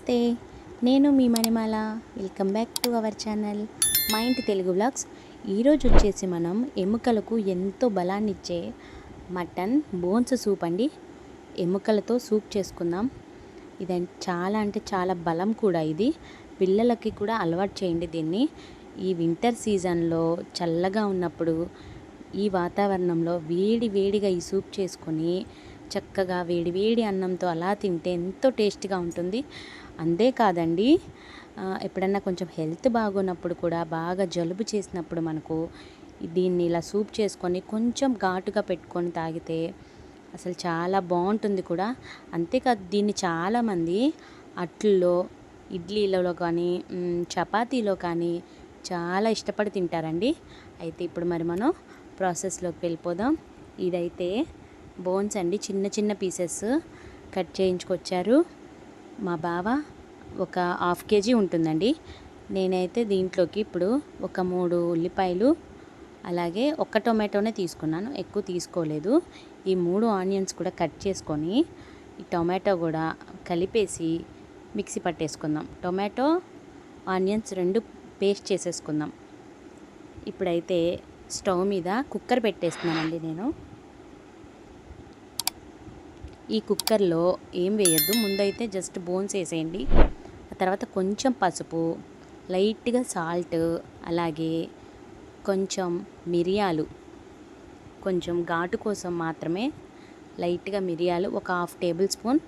నమస్తే, నేను మీ Manimala. Welcome back to our channel మా ఇంటి తెలుగు వ్లాగ్స్. ఈరోజు వచ్చేసి మనం ఎముకలకు ఎంతో బలాన్ని ఇచ్చే మటన్ బోన్స్ సూప్ అండి. ఎముకలతో సూప్ చేసుకుందాం. ఇది చాలా అంటే చాలా బలం కూడా. ఇది పిల్లలకి కూడా అలవాటు చేయండి దీన్ని. ఈ వింటర్ సీజన్లో చల్లగా ఉన్నప్పుడు ఈ వాతావరణంలో వేడిగా ఈ సూప్ చేసుకొని చక్కగా వేడి అన్నంతో అలా తింటే ఎంతో టేస్ట్గా ఉంటుంది. అంతేకాదండి, ఎప్పుడన్నా కొంచెం హెల్త్ బాగున్నప్పుడు కూడా, బాగా జలుబు చేసినప్పుడు మనకు దీన్ని ఇలా సూప్ చేసుకొని కొంచెం ఘాటుగా పెట్టుకొని తాగితే అసలు చాలా బాగుంటుంది కూడా. అంతేకాదు, దీన్ని చాలామంది అట్లలో, ఇడ్లీలలో కానీ, చపాతీలో కానీ చాలా ఇష్టపడి తింటారండి. అయితే ఇప్పుడు మరి మనం ప్రాసెస్లోకి వెళ్ళిపోదాం. ఇదైతే బోన్స్ అండి, చిన్న పీసెస్ కట్ చేయించుకొచ్చారు మా బావ. ఒక హాఫ్ కేజీ ఉంటుందండి. నేనైతే దీంట్లోకి ఇప్పుడు ఒక 3 ఉల్లిపాయలు, అలాగే ఒక టొమాటోనే తీసుకున్నాను, ఎక్కువ తీసుకోలేదు. ఈ 3 ఆనియన్స్ కూడా కట్ చేసుకొని ఈ టొమాటో కూడా కలిపేసి మిక్సీ పట్టేసుకుందాం. టొమాటో ఆనియన్స్ 2 పేస్ట్ చేసేసుకుందాం. ఇప్పుడైతే స్టవ్ మీద కుక్కర్ పెట్టేస్తున్నానండి నేను. ఈ కుక్కర్లో ఏం వేయద్దు, ముందైతే జస్ట్ బోన్స్ వేసేయండి. ఆ తర్వాత కొంచెం పసుపు, లైట్గా సాల్ట్, అలాగే కొంచెం మిరియాలు, కొంచెం ఘాటు కోసం మాత్రమే లైట్గా మిరియాలు, ఒక 1/2 టేబుల్ స్పూన్,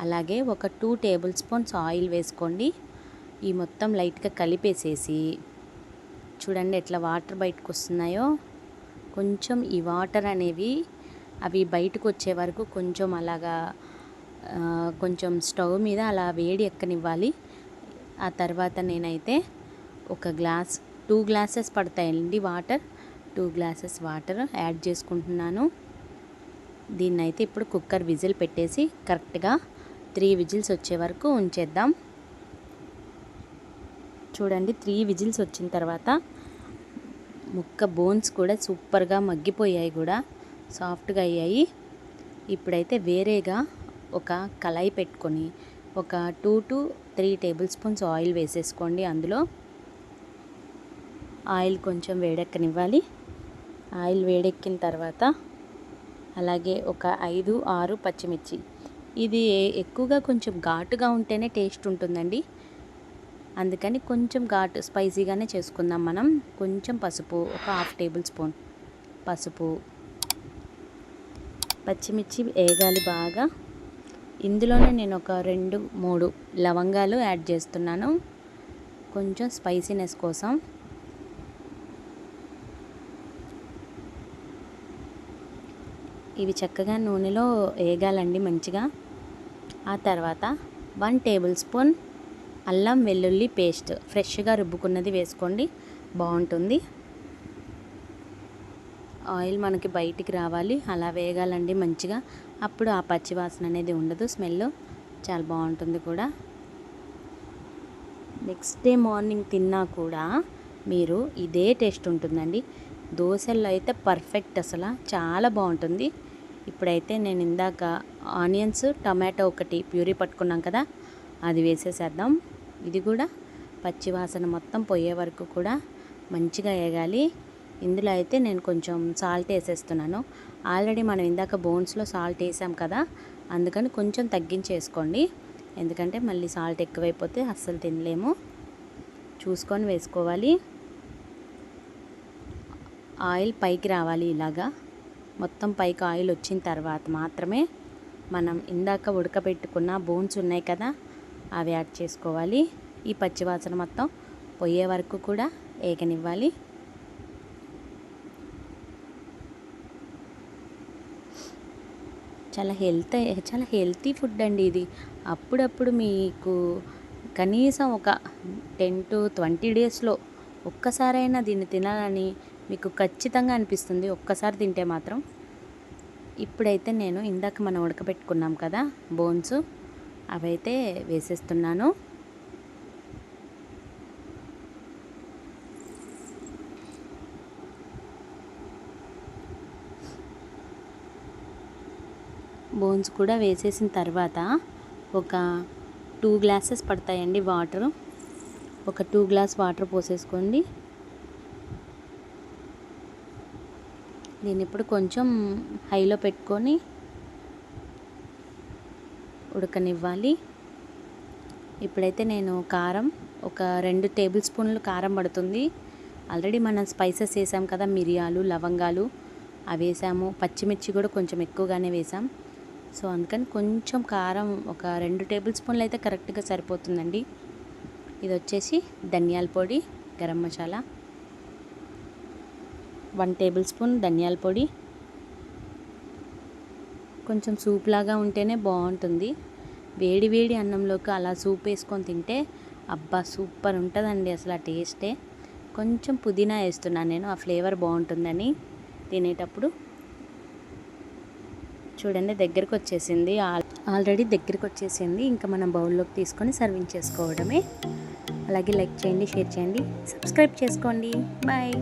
అలాగే ఒక 2 టేబుల్ స్పూన్స్ ఆయిల్ వేసుకోండి. ఈ మొత్తం లైట్గా కలిపేసేసి చూడండి ఎట్లా వాటర్ బయటకు వస్తున్నాయో. కొంచెం ఈ వాటర్ అనేవి అవి బయటకు వచ్చే వరకు కొంచెం అలాగా కొంచెం స్టవ్ మీద అలా వేడి ఎక్కనివ్వాలి. ఆ తర్వాత నేనైతే ఒక గ్లాస్, 2 గ్లాసెస్ పడతాయండి వాటర్, 2 గ్లాసెస్ వాటర్ యాడ్ చేసుకుంటున్నాను. దీన్నైతే ఇప్పుడు కుక్కర్ విజిల్ పెట్టేసి కరెక్ట్గా 3 విజిల్స్ వచ్చే వరకు ఉంచేద్దాం. చూడండి 3 విజిల్స్ వచ్చిన తర్వాత ముక్క బోన్స్ కూడా సూపర్గా మగ్గిపోయాయి, కూడా సాఫ్ట్గా అయ్యాయి. ఇప్పుడైతే వేరేగా ఒక కళాయి పెట్టుకొని ఒక 2 to 3 టేబుల్ స్పూన్స్ ఆయిల్ వేసేసుకోండి. అందులో ఆయిల్ కొంచెం వేడెక్కనివ్వాలి. ఆయిల్ వేడెక్కిన తర్వాత అలాగే ఒక 5-6 పచ్చిమిర్చి. ఇది ఎక్కువగా కొంచెం ఘాటుగా ఉంటేనే టేస్ట్ ఉంటుందండి, అందుకని కొంచెం ఘాటు స్పైసీగానే చేసుకుందాం మనం. కొంచెం పసుపు, ఒక 1/2 టేబుల్ స్పూన్ పసుపు. పచ్చిమిర్చి వేగాలి బాగా. ఇందులోనే నేను ఒక 2-3 లవంగాలు యాడ్ చేస్తున్నాను, కొంచెం స్పైసీనెస్ కోసం. ఇవి చక్కగా నూనెలో వేగాలండి మంచిగా. ఆ తర్వాత 1 టేబుల్ స్పూన్ అల్లం వెల్లుల్లి పేస్ట్, ఫ్రెష్గా రుబ్బుకున్నది వేసుకోండి, బాగుంటుంది. ఆయిల్ మనకి బయటికి రావాలి, అలా వేగాలండి మంచిగా. అప్పుడు ఆ పచ్చి వాసన అనేది ఉండదు, స్మెల్ చాలా బాగుంటుంది కూడా. నెక్స్ట్ డే మార్నింగ్ తిన్నా కూడా మీరు ఇదే టేస్ట్ ఉంటుందండి. దోశల్లో అయితే పర్ఫెక్ట్, అసలు చాలా బాగుంటుంది. ఇప్పుడైతే నేను ఇందాక ఆనియన్స్, టమాటో ఒకటి ప్యూరీ పట్టుకున్నాం కదా, అది వేసేసేద్దాం. ఇది కూడా పచ్చి వాసన మొత్తం పోయే వరకు కూడా మంచిగా వేగాలి. ఇందులో అయితే నేను కొంచెం సాల్ట్ వేసేస్తున్నాను. ఆల్రెడీ మనం ఇందాక బోన్స్లో సాల్ట్ వేసాం కదా, అందుకని కొంచెం తగ్గించేసుకోండి. ఎందుకంటే మళ్ళీ సాల్ట్ ఎక్కువైపోతే అస్సలు తినలేము, చూసుకొని వేసుకోవాలి. ఆయిల్ పైకి రావాలి, ఇలాగా మొత్తం పైకి ఆయిల్ వచ్చిన తర్వాత మాత్రమే మనం ఇందాక ఉడకబెట్టుకున్న బోన్స్ ఉన్నాయి కదా, అవి యాడ్ చేసుకోవాలి. ఈ పచ్చివాసన మొత్తం పోయే వరకు కూడా వేగనివ్వాలి. చాలా హెల్తీ ఫుడ్ అండి ఇది. అప్పుడప్పుడు మీకు కనీసం ఒక 10 to 20 డేస్లో ఒక్కసారైనా దీన్ని తినాలని మీకు ఖచ్చితంగా అనిపిస్తుంది, ఒక్కసారి తింటే మాత్రం. ఇప్పుడైతే నేను ఇందాక మనం ఉడకబెట్టుకున్నాం కదా బోన్స్, అవైతే వేసేస్తున్నాను. బోన్స్ కూడా వేసేసిన తర్వాత ఒక 2 గ్లాసెస్ పడతాయండి వాటర్. ఒక 2 గ్లాస్ వాటర్ పోసేసుకోండి. దీన్ని ఇప్పుడు కొంచెం హైలో పెట్టుకొని ఉడకనివ్వాలి. ఇప్పుడైతే నేను కారం ఒక 2 టేబుల్ స్పూన్లు కారం పడుతుంది. ఆల్రెడీ మనం స్పైసెస్ వేసాం కదా, మిరియాలు, లవంగాలు అవి వేసాము. పచ్చిమిర్చి కూడా కొంచెం ఎక్కువగానే వేసాం. సో అందుకని కొంచెం కారం ఒక 2 టేబుల్ స్పూన్లు అయితే కరెక్ట్గా సరిపోతుందండి. ఇది వచ్చేసి ధనియాల పొడి, గరం మసాలా, 1 టేబుల్ స్పూన్ ధనియాల పొడి. కొంచెం సూప్ లాగా ఉంటేనే బాగుంటుంది. వేడి వేడి అన్నంలోకి అలా సూప్ వేసుకొని తింటే అబ్బా సూపర్ ఉంటుందండి అసలు ఆ టేస్టే. కొంచెం పుదీనా వేస్తున్నాను నేను, ఆ ఫ్లేవర్ బాగుంటుందని తినేటప్పుడు. చూడండి దగ్గరికి వచ్చేసింది, ఆల్రెడీ దగ్గరికి వచ్చేసింది. ఇంకా మనం బౌల్లోకి తీసుకొని సర్వింగ్ చేసుకోవడమే. అలాగే లైక్ చేయండి, షేర్ చేయండి, సబ్స్క్రైబ్ చేసుకోండి. బాయ్.